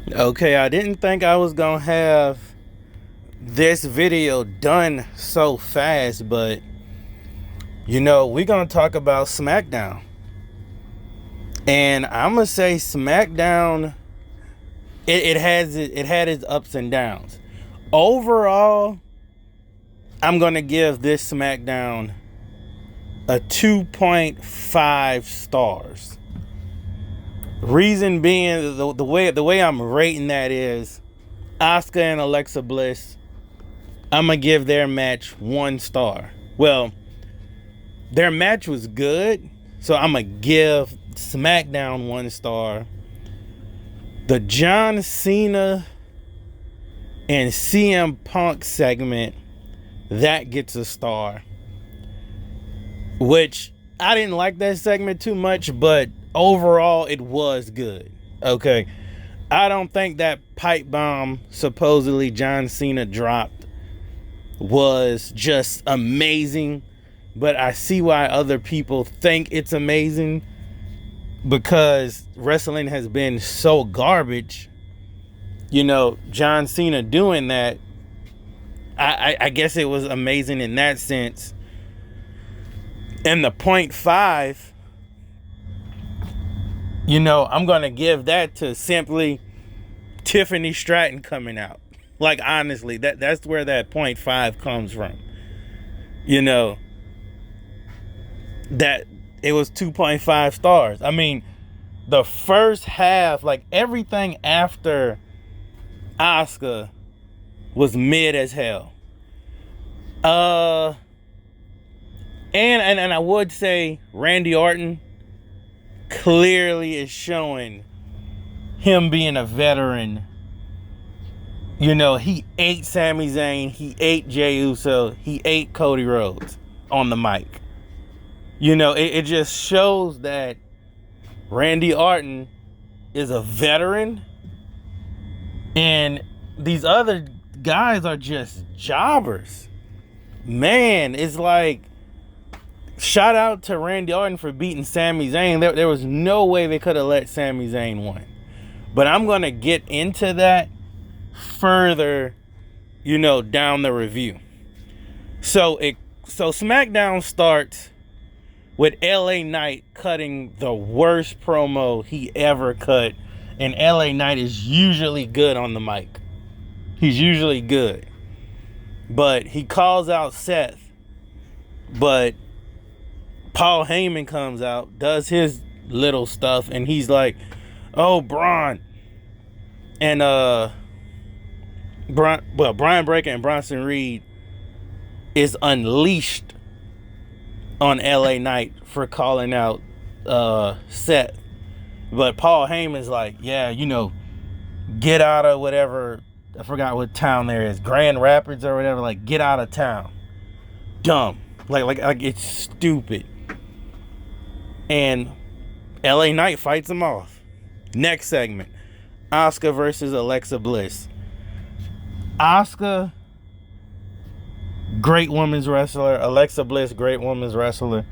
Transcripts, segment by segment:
Okay, I didn't think I was gonna have this video done so fast, but we're gonna talk about Smackdown. And I'm gonna say Smackdown, it had its ups and downs. Overall, I'm gonna give this Smackdown a 2.5 stars. Reason being, the way I'm rating that is Asuka and Alexa Bliss. I'm gonna give their match 1 star. Well, their match was good, so I'm gonna give Smackdown 1 star. The John Cena and CM Punk segment, that gets a star. Which I didn't like that segment too much, but overall it was good. Okay. I don't think that pipe bomb supposedly John Cena dropped was just amazing, but I see why other people think it's amazing, because wrestling has been so garbage. John Cena doing that, I guess it was amazing in that sense. And the 0.5, I'm going to give that to simply Tiffany Stratton coming out. Like, honestly, that's where that 0.5 comes from. That it was 2.5 stars. I mean, the first half, like everything after Asuka was mid as hell. And I would say Randy Orton clearly is showing him being a veteran. He ate Sami Zayn, he ate Jey Uso, he ate Cody Rhodes on the mic. It just shows that Randy Orton is a veteran, and these other guys are just jobbers. Man, it's like, shout out to Randy Orton for beating Sami Zayn. There was no way they could have let Sami Zayn win. But I'm going to get into that further, down the review. So SmackDown starts with LA Knight cutting the worst promo he ever cut. And LA Knight is usually good on the mic. He's usually good. But he calls out Seth. But Paul Heyman comes out, does his little stuff, and he's like, "Oh, Braun." And Brian Breaker and Bronson Reed is unleashed on LA Knight for calling out Seth. But Paul Heyman's like, "Yeah, get out of whatever," I forgot what town there is, Grand Rapids or whatever, like, get out of town. Dumb. Like it's stupid. And LA Knight fights him off. Next segment, Asuka versus Alexa Bliss. Asuka, great women's wrestler. Alexa Bliss, great women's wrestler.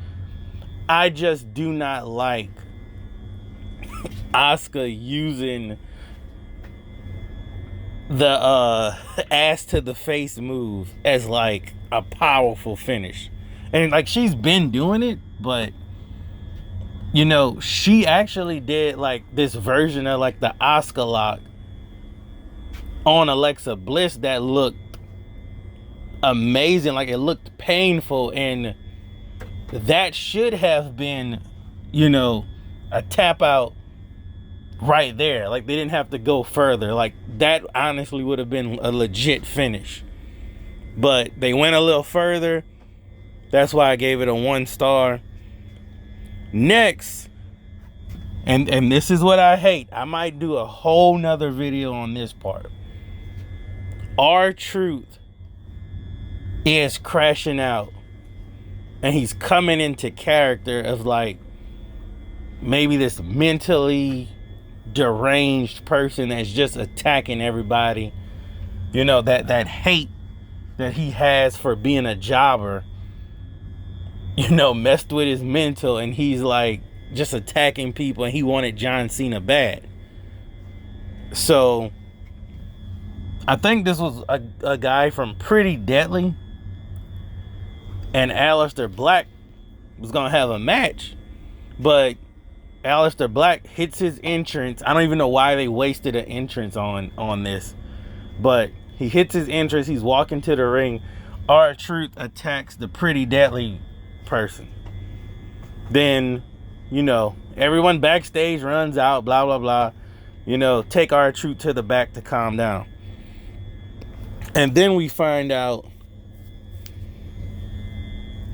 I just do not like Asuka using the ass to the face move as like a powerful finish. And like, she's been doing it, but she actually did like this version of like the Asuka lock on Alexa Bliss that looked amazing. Like, it looked painful, and that should have been, a tap out right there. Like, they didn't have to go further. Like, that honestly would have been a legit finish. But they went a little further. That's why I gave it a 1 star. Next, and this is what I hate. I might do a whole nother video on this part. R-Truth is crashing out, and he's coming into character of like maybe this mentally deranged person that's just attacking everybody. That hate that he has for being a jobber, messed with his mental, and he's like just attacking people, and he wanted John Cena bad. So I think this was a guy from Pretty Deadly, and Aleister Black was gonna have a match, but Aleister Black hits his entrance. I don't even know why they wasted an entrance on this, but he hits his entrance. He's walking to the ring. R-Truth attacks the Pretty Deadly person. Then, everyone backstage runs out, blah, blah, blah. Take R-Truth to the back to calm down. And then we find out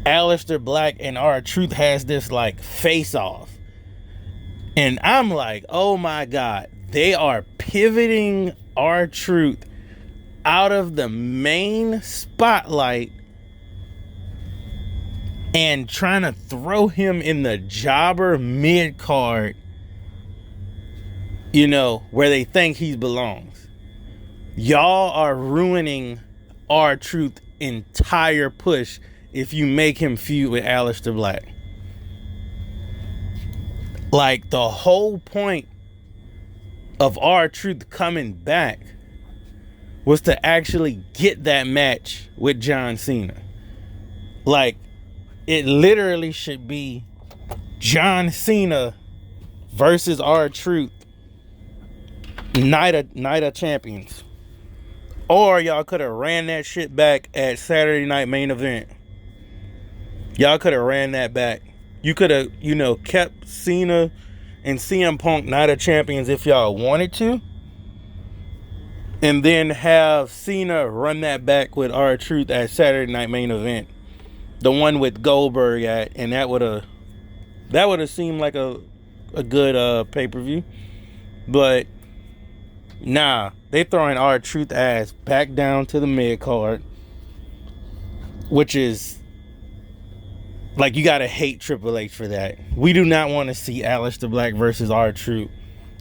Aleister Black and R-Truth has this face-off. And I'm like, oh my God, they are pivoting R-Truth out of the main spotlight and trying to throw him in the jobber mid-card, where they think he belongs. Y'all are ruining R-Truth's entire push if you make him feud with Aleister Black. The whole point of R-Truth coming back was to actually get that match with John Cena. It literally should be John Cena versus R-Truth, night of champions. Or y'all could have ran that shit back at Saturday Night Main Event. Y'all could have ran that back. You could have, kept Cena and CM Punk Night of Champions if y'all wanted to. And then have Cena run that back with R-Truth at Saturday Night Main Event. The one with Goldberg at. And that would have seemed like a good pay-per-view. But nah, they throwing R-Truth ass back down to the mid-card. Which is, you gotta hate Triple H for that. We do not want to see Aleister Black versus R-Truth.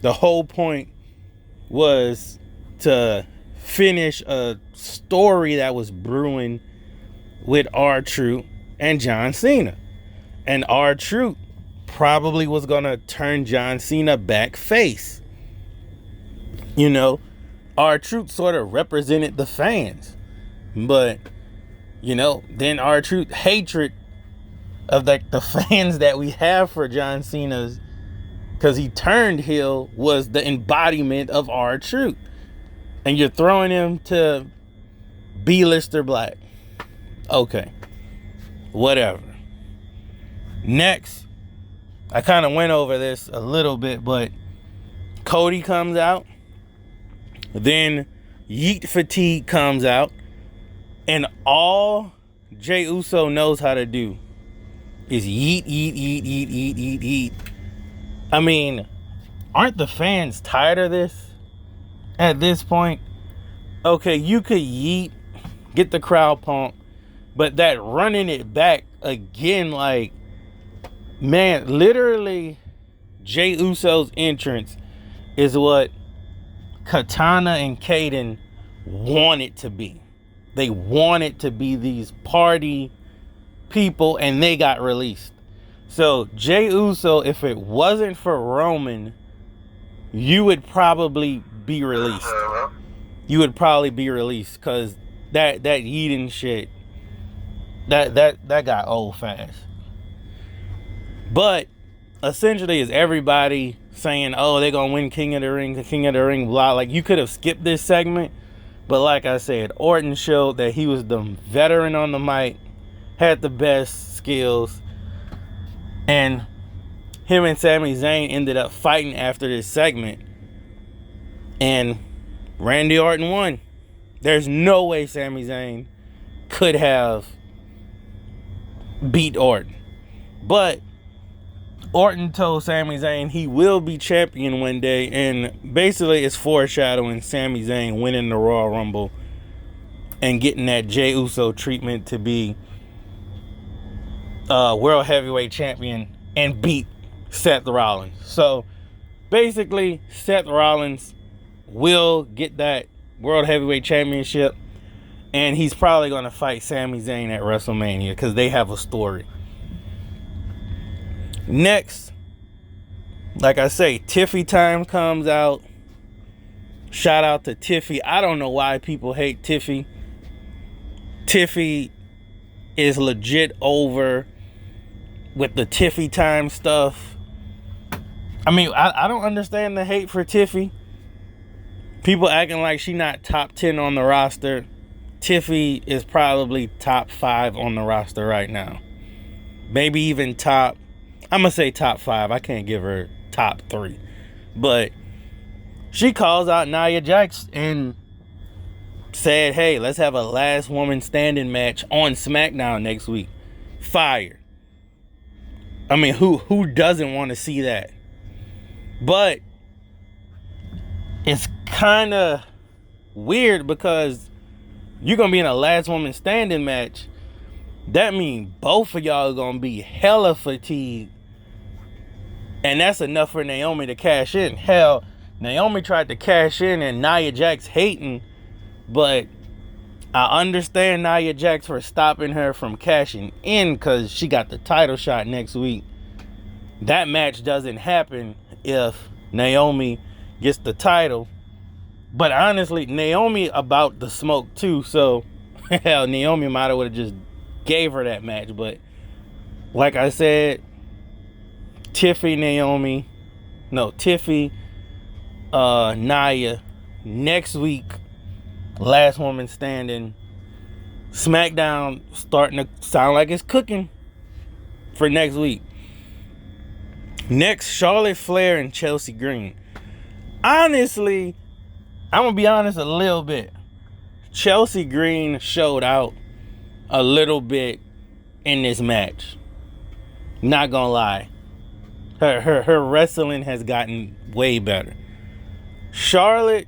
The whole point was to finish a story that was brewing with R-Truth and John Cena. And R-Truth probably was going to turn John Cena back face. R-Truth sort of represented the fans. But, then R-Truth hatred of the fans that we have for John Cena's, because he turned heel, was the embodiment of R-Truth. And you're throwing him to B-lister Black. Okay. Whatever. Next, I kind of went over this a little bit, but Cody comes out. Then Yeet Fatigue comes out. And all Jey Uso knows how to do is yeet, yeet, yeet, yeet, yeet, yeet, yeet. I mean, aren't the fans tired of this? At this point, okay, you could yeet, get the crowd pumped, but that running it back again, man, literally, Jey Uso's entrance is what Katana and Kaden want it to be. They want it to be these party people, and they got released. So, Jey Uso, if it wasn't for Roman, you would probably be released. You would probably be released because that yeeting shit, that got old fast. But essentially, is everybody saying, "Oh, they're gonna win King of the Ring," blah. You could have skipped this segment, but like I said, Orton showed that he was the veteran on the mic, had the best skills, and him and Sami Zayn ended up fighting after this segment. And Randy Orton won. There's no way Sami Zayn could have beat Orton. But Orton told Sami Zayn he will be champion one day. And basically it's foreshadowing Sami Zayn winning the Royal Rumble and getting that Jey Uso treatment to be World Heavyweight Champion and beat Seth Rollins. So basically Seth Rollins will get that World Heavyweight Championship, and he's probably going to fight Sami Zayn at WrestleMania because they have a story. Next, like I say, Tiffy Time comes out. Shout out to Tiffy. I don't know why people hate Tiffy. Tiffy is legit over with the Tiffy time stuff. I mean, I don't understand the hate for Tiffy. People acting like she not top 10 on the roster. Tiffy is probably top 5 on the roster right now. Maybe even top, I'm going to say top 5. I can't give her top 3. But she calls out Nia Jax and said, hey, let's have a last woman standing match on Smackdown next week. Fire. I mean, who doesn't want to see that? But it's kind of weird because you're going to be in a last woman standing match. That means both of y'all are going to be hella fatigued. And that's enough for Naomi to cash in. Hell, Naomi tried to cash in and Nia Jax hating. But I understand Nia Jax for stopping her from cashing in because she got the title shot next week. That match doesn't happen if Naomi gets the title. But honestly, Naomi about the smoke too. So, hell, Naomi might have would have just gave her that match. But like I said, Tiffy, Nia, next week, last woman standing. Smackdown starting to sound like it's cooking for next week. Next, Charlotte Flair and Chelsea Green. Honestly, I'm going to be honest a little bit. Chelsea Green showed out a little bit in this match. Not going to lie. Her wrestling has gotten way better. Charlotte,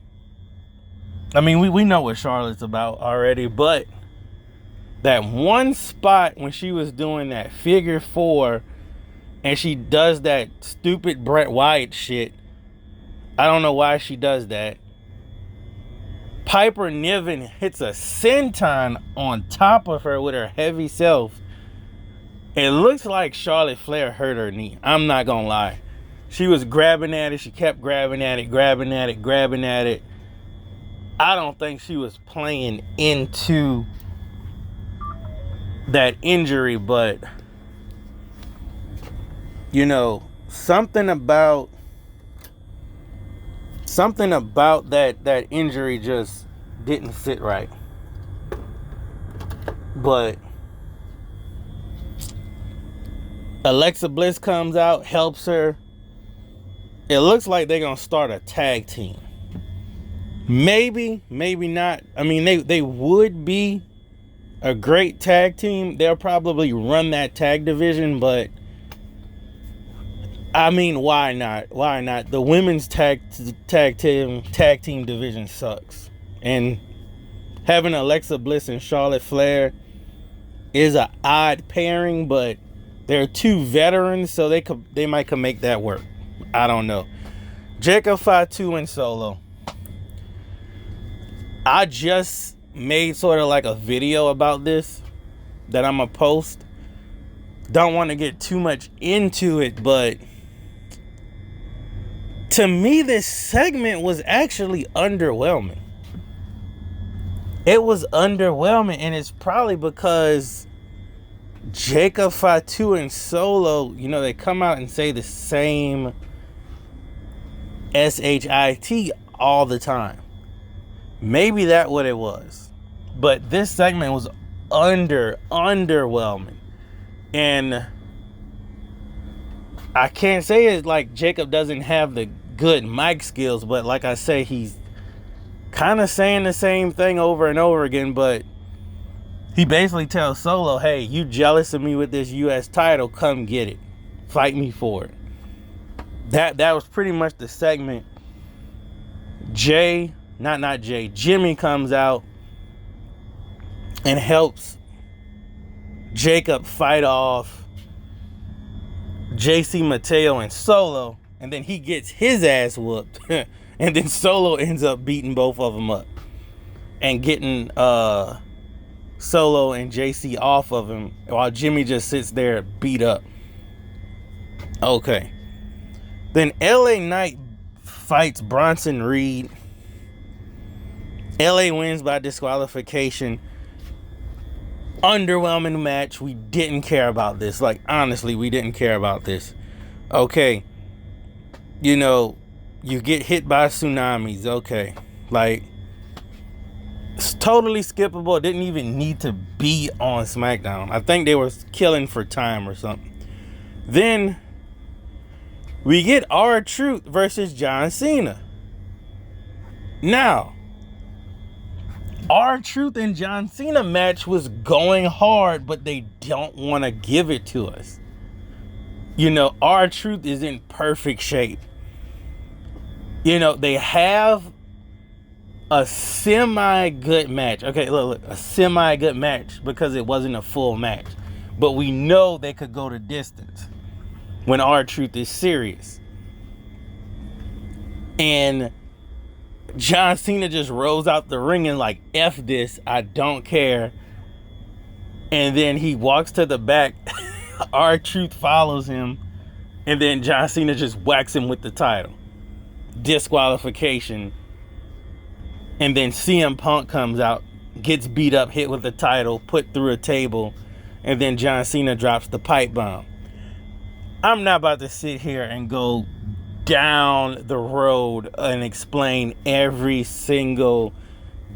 I mean, we know what Charlotte's about already, but that one spot when she was doing that figure 4 and she does that stupid Bret Wyatt shit, I don't know why she does that. Piper Niven hits a senton on top of her with her heavy self. It looks like Charlotte Flair hurt her knee. I'm not gonna lie. She was grabbing at it. She kept grabbing at it. I don't think she was playing into that injury, but you know, something about that injury just didn't sit right. But Alexa Bliss comes out, helps her. It looks like they're gonna start a tag team. Maybe not. I mean, they would be a great tag team. They'll probably run that tag division, but I mean, why not? Why not? The women's tag team division sucks. And having Alexa Bliss and Charlotte Flair is an odd pairing, but they're two veterans, so they might can make that work. I don't know. Jacob Fatu and Solo. I just made sort of like a video about this that I'm gonna post. Don't want to get too much into it, but to me, this segment was actually underwhelming. It was underwhelming, and it's probably because Jacob Fatu and Solo, you know, they come out and say the same SHIT all the time. Maybe that's what it was. But this segment was underwhelming. And I can't say it's like Jacob doesn't have the good mic skills, but like I say, he's kind of saying the same thing over and over again, but he basically tells Solo, hey, you jealous of me with this US title, come get it. Fight me for it. That was pretty much the segment. Jimmy comes out and helps Jacob fight off JC Mateo and Solo, and then he gets his ass whooped. And then Solo ends up beating both of them up and getting Solo and JC off of him while Jimmy just sits there beat up. Okay. Then LA Knight fights Bronson Reed. LA wins by disqualification. Underwhelming match. We didn't care about this. Like, honestly, we didn't care about this. Okay. You know, you get hit by tsunamis. Okay. Like, it's totally skippable. It didn't even need to be on Smackdown. I think they were killing for time or something. Then we get R-Truth versus John Cena. Now, R-Truth and John Cena match was going hard, but they don't want to give it to us. You know, R-Truth is in perfect shape. You know, they have a semi-good match. Okay, look, a semi-good match because it wasn't a full match. But we know they could go the distance when R-Truth is serious. And John Cena just rolls out the ring and like, F this, I don't care. And then he walks to the back. R-Truth follows him. And then John Cena just whacks him with the title. Disqualification. And then CM Punk comes out, gets beat up, hit with the title, put through a table. And then John Cena drops the pipe bomb. I'm not about to sit here and go down the road and explain every single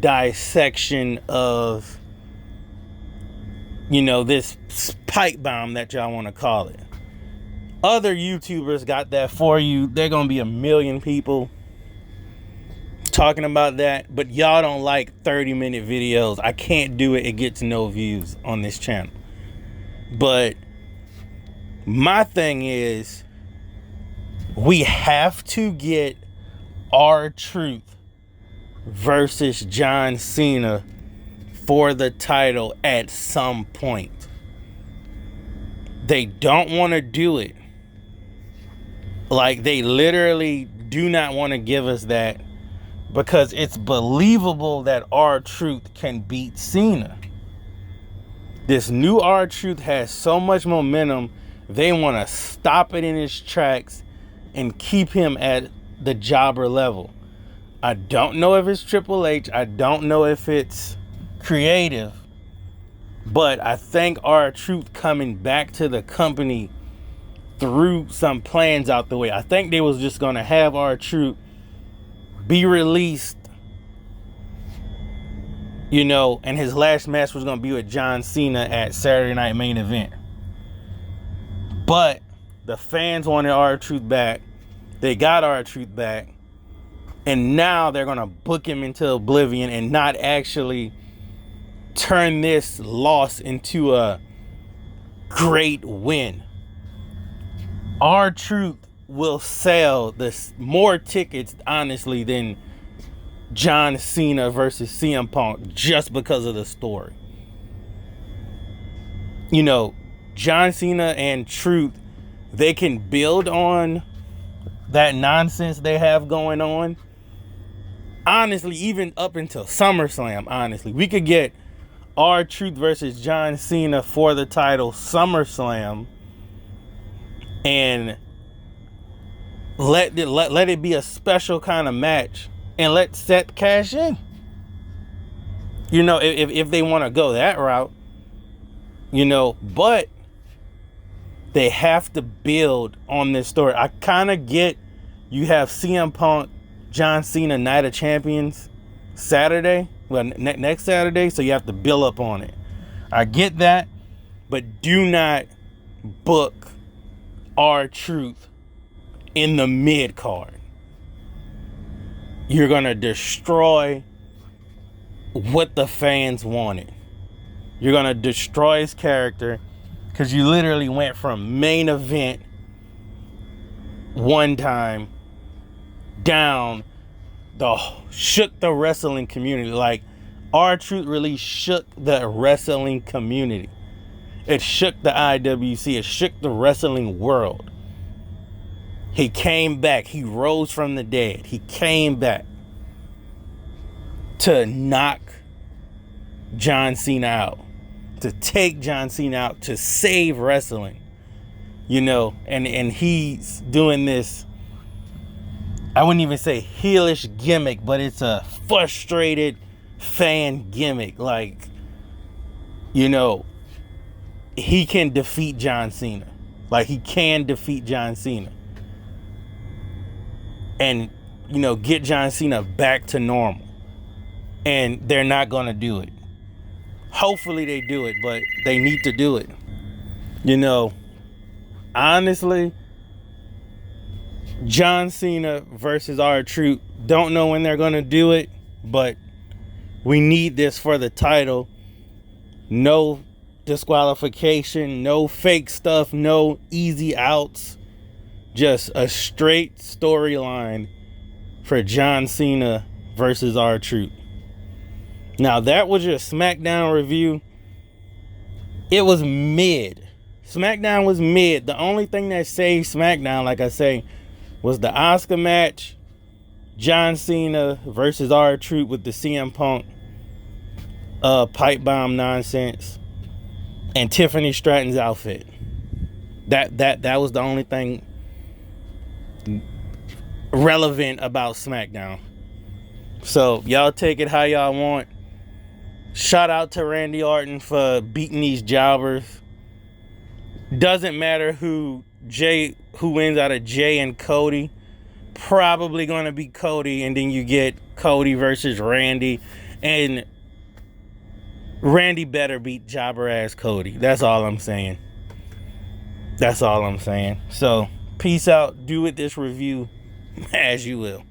dissection of, you know, this pipe bomb that y'all want to call it. Other YouTubers got that for you. They're going to be a million people talking about that, but y'all don't like 30-minute videos. I can't do it. It gets no views on this channel. But my thing is, we have to get R-Truth versus John Cena for the title at some point. They don't want to do it. Like, they literally do not want to give us that because it's believable that R-Truth can beat Cena. This new R-Truth has so much momentum, they want to stop it in its tracks and keep him at the jobber level. I don't know if it's Triple H. I don't know if it's creative. But I think R-Truth coming back to the company threw some plans out the way. I think they was just going to have R-Truth be released, you know, and his last match was going to be with John Cena at Saturday Night Main Event. But the fans wanted R-Truth back. They got R-Truth back. And now they're going to book him into oblivion and not actually turn this loss into a great win. R-Truth will sell more tickets, honestly, than John Cena versus CM Punk just because of the story. You know, John Cena and Truth, they can build on that nonsense they have going on. Honestly, even up until SummerSlam, honestly. We could get R-Truth versus John Cena for the title SummerSlam and let it be a special kind of match and let Seth cash in. You know, if they want to go that route, you know, but they have to build on this story. I kind of get you have CM Punk, John Cena, Night of Champions Saturday, well, next Saturday, so you have to build up on it. I get that, but do not book R-Truth in the mid card. You're gonna destroy what the fans wanted. You're gonna destroy his character because you literally went from main event one time down, shook the wrestling community. Like, R-Truth really shook the wrestling community. It shook the IWC. It shook the wrestling world. He came back. He rose from the dead. He came back to knock John Cena out, to take John Cena out, to save wrestling. You know, and he's doing this, I wouldn't even say heelish gimmick, but it's a frustrated fan gimmick. Like, you know, he can defeat John Cena. Like, he can defeat John Cena. And, you know, get John Cena back to normal. And they're not going to do it. Hopefully they do it, but they need to do it. You know, honestly, John Cena versus R-Truth, don't know when they're going to do it, but we need this for the title. No disqualification, no fake stuff, no easy outs. Just a straight storyline for John Cena versus R-Truth. Now, that was your Smackdown review. It was mid. Smackdown was mid. The only thing that saved Smackdown, like I say, was the Oscar match. John Cena versus R-Truth with the CM Punk pipe bomb nonsense. And Tiffany Stratton's outfit. That was the only thing relevant about Smackdown. So, y'all take it how y'all want. Shout out to Randy Orton for beating these jobbers. Doesn't matter who wins out of Jay and Cody. Probably going to be Cody, and then you get Cody versus Randy. And Randy better beat jobber ass Cody. That's all I'm saying. That's all I'm saying. So, peace out. Do with this review as you will.